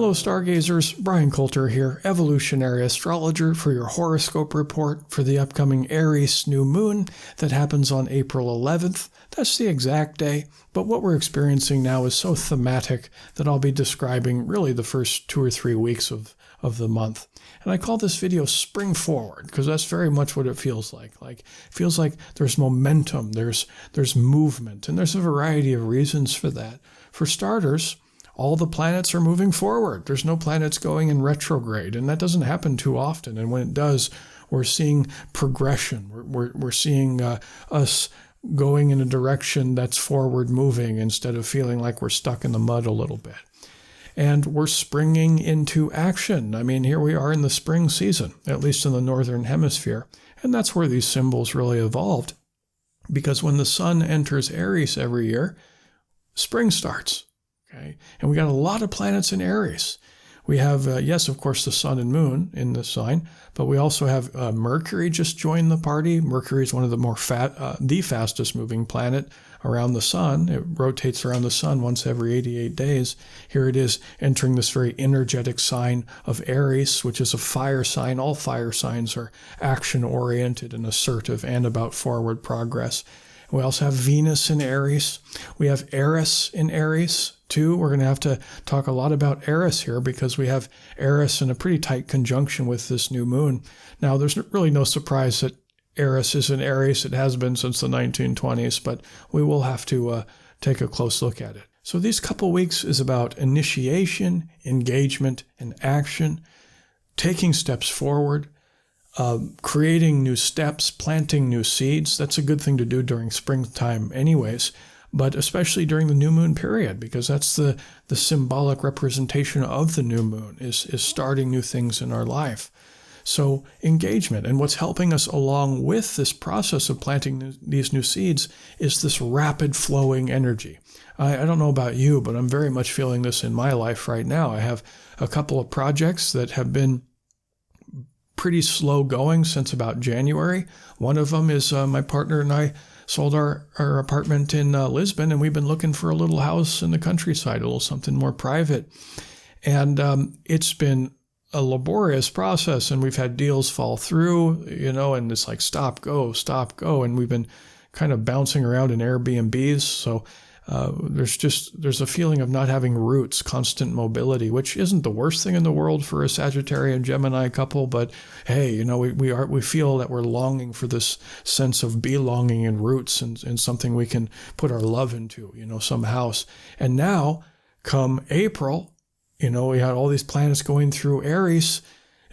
Hello Stargazers, Bryan Colter here, Evolutionary Astrologer for your horoscope report for the upcoming Aries new moon that happens on April 11th. That's the exact day, but what we're experiencing now is so thematic that I'll be describing really the first 2 or 3 weeks of the month. And I call this video Spring Forward because that's very much what it feels like. It feels like there's momentum, there's movement, and there's a variety of reasons for that. For starters, all the planets are moving forward. There's no planets going in retrograde, and that doesn't happen too often. And when it does, we're seeing progression. We're seeing us going in a direction that's forward moving instead of feeling like we're stuck in the mud a little bit. And we're springing into action. I mean, here we are in the spring season, at least in the northern hemisphere. And that's where these symbols really evolved. Because when the sun enters Aries every year, spring starts. Okay? And we got a lot of planets in Aries. We have, yes, of course, the sun and moon in the sign, but we also have Mercury just joined the party. Mercury is one of the the fastest moving planet around the sun. It rotates around the sun once every 88 days. Here it is entering this very energetic sign of Eris, which is a fire sign. All fire signs are action-oriented and assertive and about forward progress. We also have Venus in Aries. We have Eris in Aries, too. We're going to have to talk a lot about Eris here because we have Eris in a pretty tight conjunction with this new moon. Now, there's really no surprise that Eris is in Aries. It has been since the 1920s, but we will have to take a close look at it. So these couple weeks is about initiation, engagement, and action, taking steps forward, creating new steps, planting new seeds. That's a good thing to do during springtime anyways, but especially during the new moon period, because that's the symbolic representation of the new moon is starting new things in our life. So engagement, and what's helping us along with this process of planting these new seeds is this rapid flowing energy. I don't know about you, but I'm very much feeling this in my life right now. I have a couple of projects that have been pretty slow going since about January. One of them is my partner and I sold our apartment in Lisbon, and we've been looking for a little house in the countryside, a little something more private. And it's been a laborious process, and we've had deals fall through, and it's like stop, go, and we've been kind of bouncing around in Airbnbs. So there's a feeling of not having roots, constant mobility, which isn't the worst thing in the world for a Sagittarian Gemini couple. But hey, we feel that we're longing for this sense of belonging and roots and something we can put our love into, some house. And now, come April, we had all these planets going through Aries.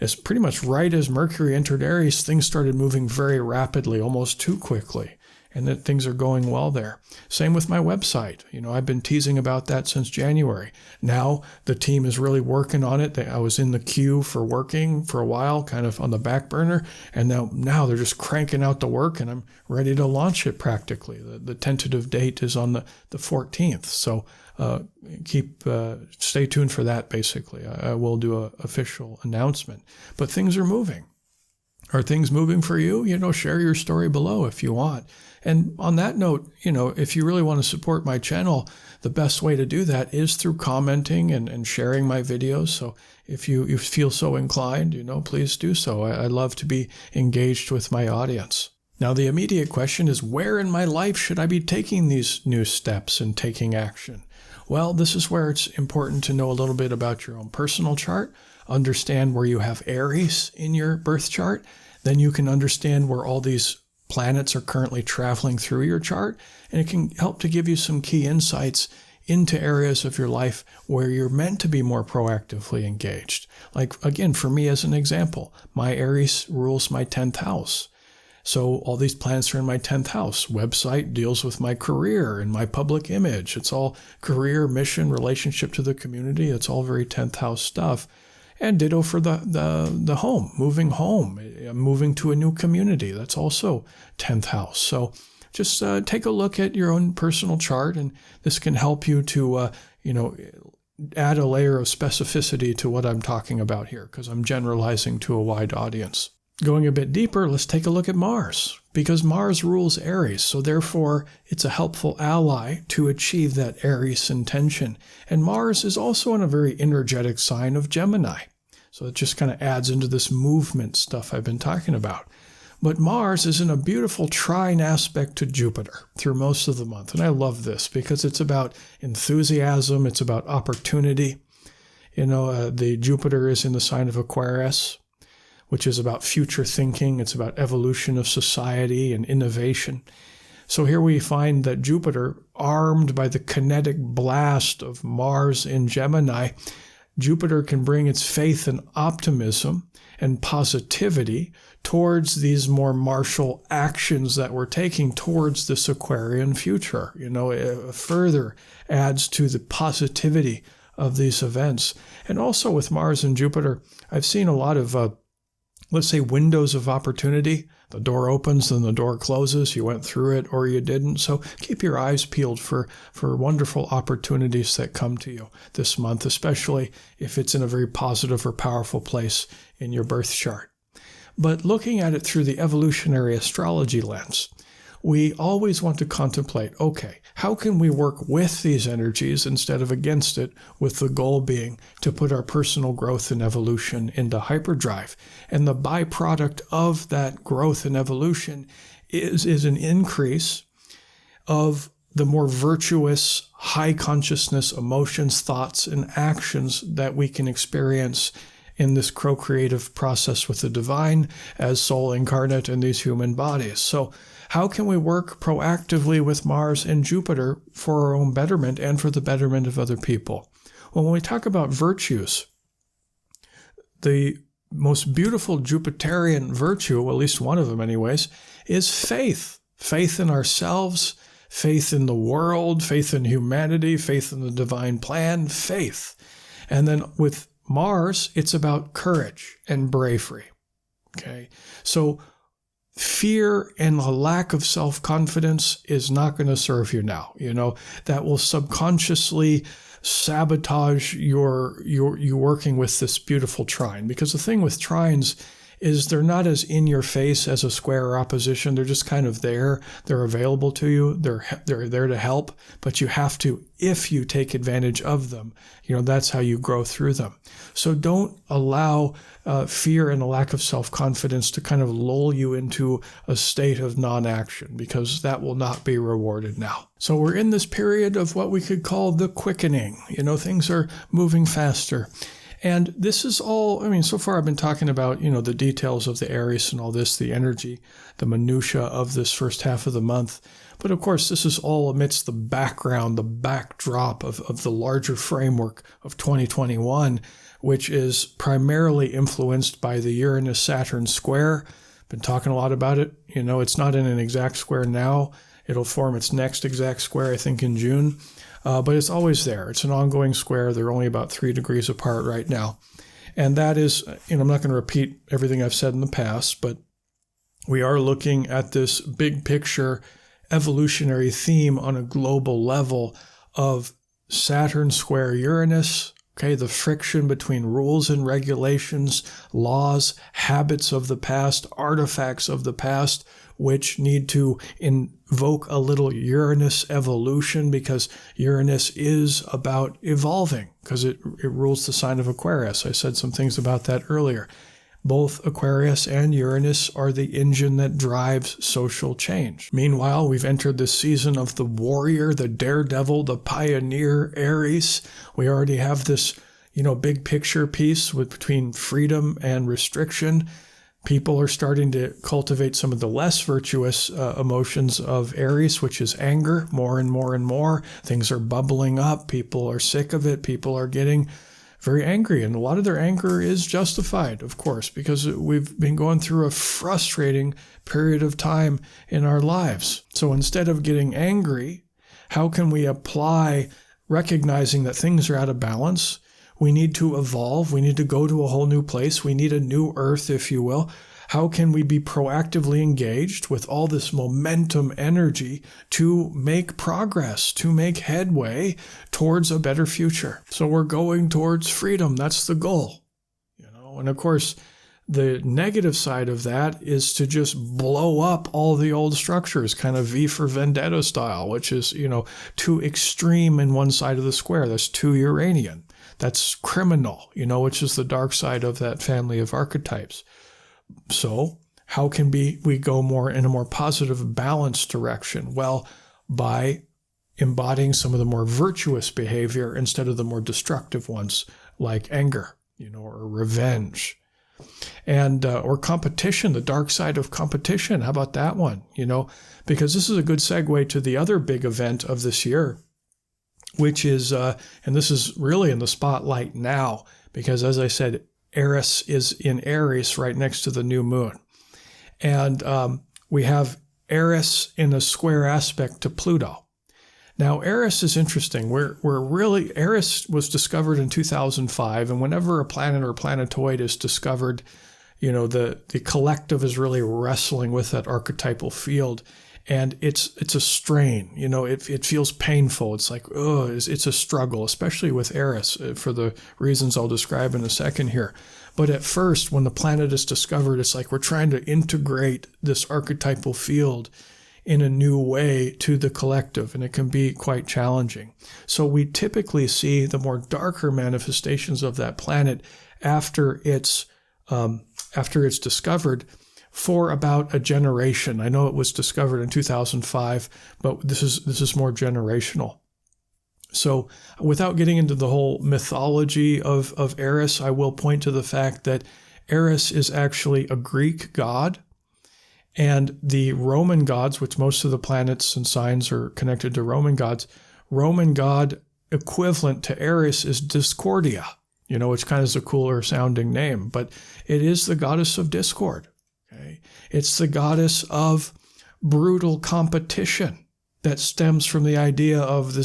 It's pretty much right as Mercury entered Aries, things started moving very rapidly, almost too quickly. And that things are going well there. Same with my website. I've been teasing about that since January. Now the team is really working on it. I was in the queue for working for a while, kind of on the back burner. And now they're just cranking out the work, and I'm ready to launch it practically. The tentative date is on the 14th. So stay tuned for that, basically. I will do an official announcement. But things are moving. Are things moving for you? Share your story below if you want. And on that note, if you really want to support my channel, the best way to do that is through commenting and sharing my videos. So if you feel so inclined, please do so. I love to be engaged with my audience. Now, the immediate question is, where in my life should I be taking these new steps and taking action? Well, this is where it's important to know a little bit about your own personal chart, understand where you have Aries in your birth chart. Then you can understand where all these planets are currently traveling through your chart, and it can help to give you some key insights into areas of your life where you're meant to be more proactively engaged. Like, again, for me as an example, my Aries rules my 10th house. So all these planets are in my 10th house. Website deals with my career and my public image. It's all career, mission, relationship to the community. It's all very 10th house stuff. And ditto for the home, moving to a new community. That's also 10th house. So just take a look at your own personal chart, and this can help you to, add a layer of specificity to what I'm talking about here, because I'm generalizing to a wide audience. going a bit deeper, let's take a look at Mars, because Mars rules Aries. So therefore, it's a helpful ally to achieve that Aries intention. And Mars is also in a very energetic sign of Gemini. So it just kind of adds into this movement stuff I've been talking about. But Mars is in a beautiful trine aspect to Jupiter through most of the month. And I love this because it's about enthusiasm. It's about opportunity. The Jupiter is in the sign of Aquarius, which is about future thinking. It's about evolution of society and innovation. So here we find that Jupiter, armed by the kinetic blast of Mars in Gemini, Jupiter can bring its faith and optimism and positivity towards these more martial actions that we're taking towards this Aquarian future. It further adds to the positivity of these events. And also with Mars and Jupiter, I've seen a lot of let's say windows of opportunity. The door opens, then the door closes. You went through it or you didn't. So keep your eyes peeled for wonderful opportunities that come to you this month, especially if it's in a very positive or powerful place in your birth chart. But looking at it through the evolutionary astrology lens, we always want to contemplate, okay, how can we work with these energies instead of against it, with the goal being to put our personal growth and evolution into hyperdrive. And the byproduct of that growth and evolution is an increase of the more virtuous, high consciousness emotions, thoughts, and actions that we can experience in this co-creative process with the divine as soul incarnate in these human bodies. So how can we work proactively with Mars and Jupiter for our own betterment and for the betterment of other people? Well, when we talk about virtues, the most beautiful Jupiterian virtue, well, at least one of them anyways, is faith. Faith in ourselves, faith in the world, faith in humanity, faith in the divine plan, faith. And then with Mars, it's about courage and bravery. Okay, so fear and a lack of self-confidence is not going to serve you now. That will subconsciously sabotage you working with this beautiful trine. Because the thing with trines is they're not as in your face as a square or opposition. They're just kind of there. They're available to you. They're there to help, but you have to, if you take advantage of them, that's how you grow through them. So don't allow fear and a lack of self-confidence to kind of lull you into a state of non-action, because that will not be rewarded now. So we're in this period of what we could call the quickening. Things are moving faster. And this is all, so far I've been talking about, the details of the Eris and all this, the energy, the minutia of this first half of the month. But of course, this is all amidst the background, the backdrop of the larger framework of 2021, which is primarily influenced by the Uranus-Saturn square. Been talking a lot about it. It's not in an exact square now. It'll form its next exact square, I think, in June. But it's always there. It's an ongoing square. They're only about 3 degrees apart right now. And that is, I'm not going to repeat everything I've said in the past, but we are looking at this big picture evolutionary theme on a global level of Saturn square Uranus, okay, the friction between rules and regulations, laws, habits of the past, artifacts of the past, which need to invoke a little Uranus evolution, because Uranus is about evolving, because it rules the sign of Aquarius. I said some things about that earlier. Both Aquarius and Uranus are the engine that drives social change. Meanwhile, we've entered this season of the warrior, the daredevil, the pioneer, Eris. We already have this, big picture piece between freedom and restriction. People are starting to cultivate some of the less virtuous emotions of Eris, which is anger, more and more and more. Things are bubbling up. People are sick of it. People are getting very angry. And a lot of their anger is justified, of course, because we've been going through a frustrating period of time in our lives. So instead of getting angry, how can we apply recognizing that things are out of balance? We need to evolve. We need to go to a whole new place. We need a new earth, if you will. How can we be proactively engaged with all this momentum energy to make progress, to make headway towards a better future? So we're going towards freedom. That's the goal. And of course, The negative side of that is to just blow up all the old structures, kind of V for Vendetta style, which is, too extreme in one side of the square. That's too Uranian. That's criminal, which is the dark side of that family of archetypes. So how can we go more in a more positive, balanced direction? Well, by embodying some of the more virtuous behavior instead of the more destructive ones, like anger, or revenge. And or competition, the dark side of competition. How about that one? Because this is a good segue to the other big event of this year, which is, and this is really in the spotlight now, because as I said, Eris is in Aries right next to the new moon. And we have Eris in a square aspect to Pluto. Now, Eris is interesting. Eris was discovered in 2005, and whenever a planet or planetoid is discovered, the collective is really wrestling with that archetypal field, and it's a strain. It feels painful. It's like, it's a struggle, especially with Eris, for the reasons I'll describe in a second here. But at first, when the planet is discovered, it's like we're trying to integrate this archetypal field in a new way to the collective, and it can be quite challenging. So we typically see the more darker manifestations of that planet after it's discovered for about a generation. I know it was discovered in 2005, but this is more generational. So without getting into the whole mythology of Eris, I will point to the fact that Eris is actually a Greek god. And the Roman gods, which most of the planets and signs are connected to Roman gods, Roman god equivalent to Eris is Discordia, which kind of is a cooler sounding name, but it is the goddess of discord. Okay? It's the goddess of brutal competition that stems from the idea of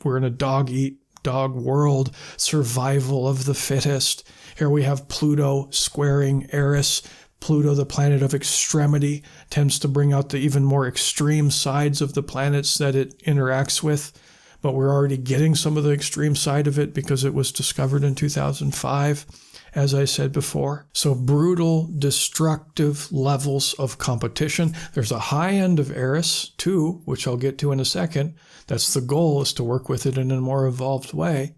we're in a dog-eat-dog world, survival of the fittest. Here we have Pluto squaring Eris. Pluto, the planet of extremity, tends to bring out the even more extreme sides of the planets that it interacts with. But we're already getting some of the extreme side of it because it was discovered in 2005, as I said before. So brutal, destructive levels of competition. There's a high end of Eris, too, which I'll get to in a second. That's the goal, is to work with it in a more evolved way.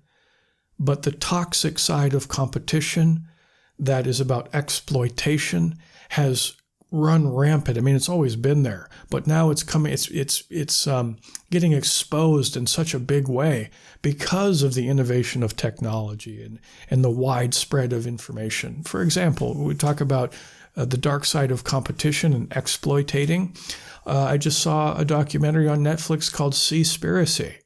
But the toxic side of competition, that is about exploitation, has run rampant. I mean, it's always been there, but now it's coming. It's getting exposed in such a big way because of the innovation of technology and the widespread of information. For example, we talk about the dark side of competition and exploitating. I just saw a documentary on Netflix called Seaspiracy.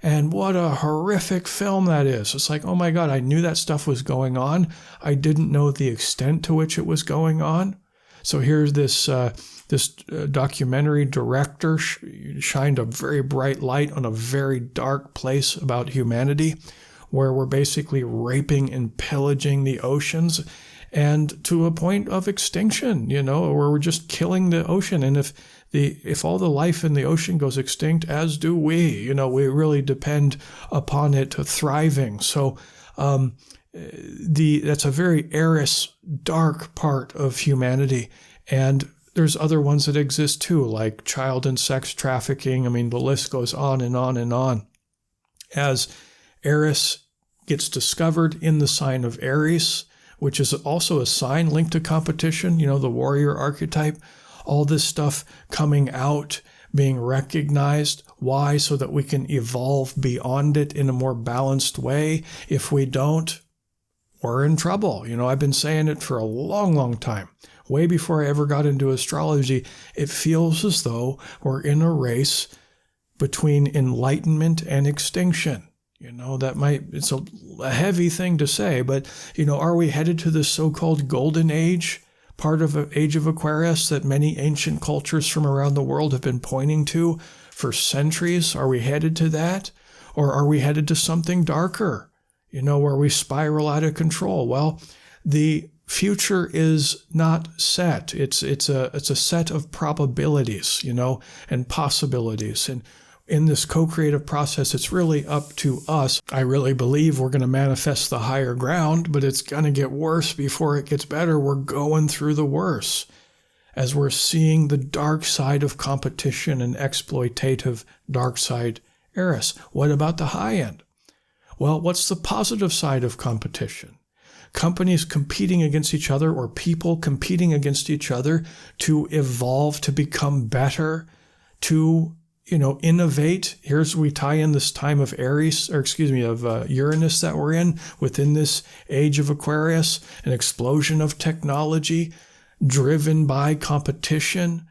And what a horrific film that is. It's like, oh my God, I knew that stuff was going on. I didn't know the extent to which it was going on. So here's this documentary director shined a very bright light on a very dark place about humanity, where we're basically raping and pillaging the oceans, and to a point of extinction, where we're just killing the ocean. And if all the life in the ocean goes extinct, as do we, we really depend upon it thriving. So that's a very Eris, dark part of humanity. And there's other ones that exist too, like child and sex trafficking. I mean, the list goes on and on and on. As Eris gets discovered in the sign of Aries, which is also a sign linked to competition, the warrior archetype, all this stuff coming out, being recognized. Why? So that we can evolve beyond it in a more balanced way. If we don't, we're in trouble. I've been saying it for a long, long time. Way before I ever got into astrology, it feels as though we're in a race between enlightenment and extinction. It's a heavy thing to say, but, are we headed to this so-called golden age, part of an age of Aquarius that many ancient cultures from around the world have been pointing to for centuries? Are we headed to that? Or are we headed to something darker, where we spiral out of control? Well, the future is not set. It's a set of probabilities, and possibilities. And in this co-creative process, it's really up to us. I really believe we're going to manifest the higher ground, but it's going to get worse before it gets better. We're going through the worse as we're seeing the dark side of competition and exploitative dark side Eris. What about the high end? Well, what's the positive side of competition? Companies competing against each other, or people competing against each other to evolve, to become better, to innovate. We tie in this time of Uranus that we're in, within this age of Aquarius, an explosion of technology driven by competition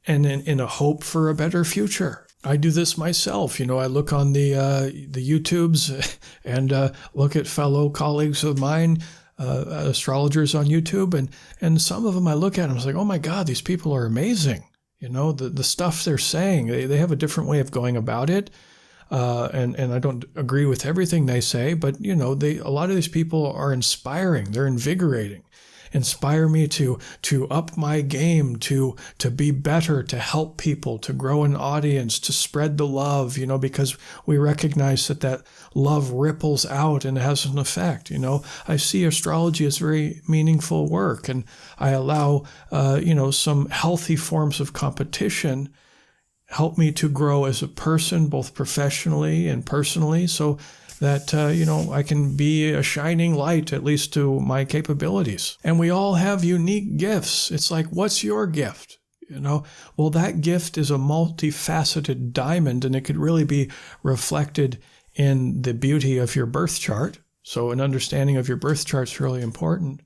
and in a hope for a better future. I do this myself. I look on the YouTubes and look at fellow colleagues of mine, astrologers on YouTube, and some of them I look at and I was like, oh my God, these people are amazing. The stuff they're saying, they have a different way of going about it. And I don't agree with everything they say, but a lot of these people are inspiring. They're invigorating. Inspire me to up my game, to be better, to help people, to grow an audience, to spread the love, because we recognize that love ripples out and has an effect. I see astrology as very meaningful work, and I allow, some healthy forms of competition help me to grow as a person, both professionally and personally, so that, I can be a shining light, at least to my capabilities. And we all have unique gifts. It's like, what's your gift? Well, that gift is a multifaceted diamond, and it could really be reflected in the beauty of your birth chart. So an understanding of your birth chart is really important.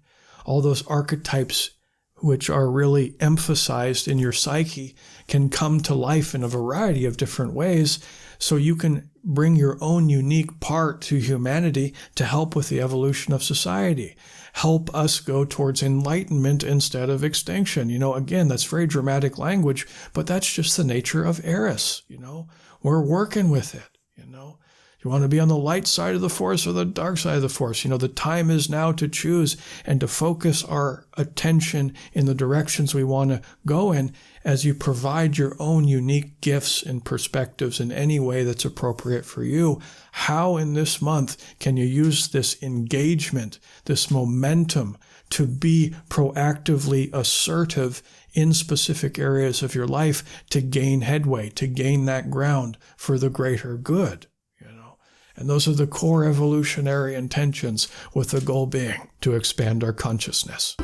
All those archetypes which are really emphasized in your psyche can come to life in a variety of different ways, so you can bring your own unique part to humanity to help with the evolution of society. Help us go towards enlightenment instead of extinction. Again, that's very dramatic language, but that's just the nature of Eris. We're working with it. You want to be on the light side of the force or the dark side of the force. The time is now to choose and to focus our attention in the directions we want to go in, as you provide your own unique gifts and perspectives in any way that's appropriate for you. How in this month can you use this engagement, this momentum, to be proactively assertive in specific areas of your life to gain headway, to gain that ground for the greater good? And those are the core evolutionary intentions, with the goal being to expand our consciousness.